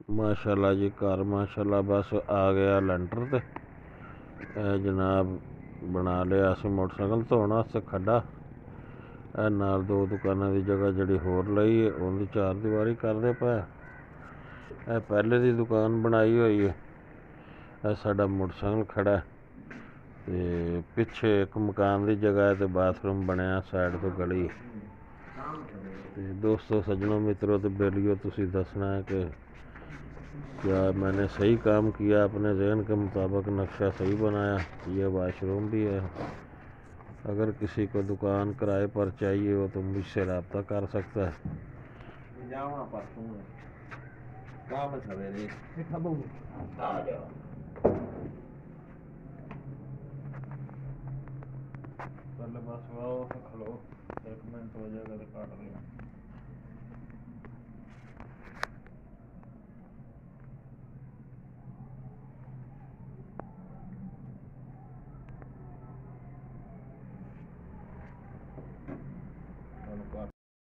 माशाल्लाह जी घर माशाल्लाह बस आ गया लैंटर ते जनाब बना लिया अस मोटरसाइकिल धोने वास्ते खड्डा नाल दो दुकानां की जगह जिहड़ी होर लई है उहदी चार दीवारी करदे पे पहले दी दुकान बनाई हुई है साडा मोटरसाइकिल खड़ा ते पिछे एक मकान की जगह है ते बाथरूम बनया साइड तो गली ते दोस्तों सज्जनों मित्रों ते बेलियो तुसी दसना है कि क्या मैंने सही काम किया, अपने जहन के मुताबिक नक्शा सही बनाया। ये वाशरूम भी है। अगर किसी को दुकान किराए पर चाहिए हो तो मुझसे रब्ता कर सकता है। पहले बस वाओ खलो 1 मिनट हो जाएगा तो काट लो।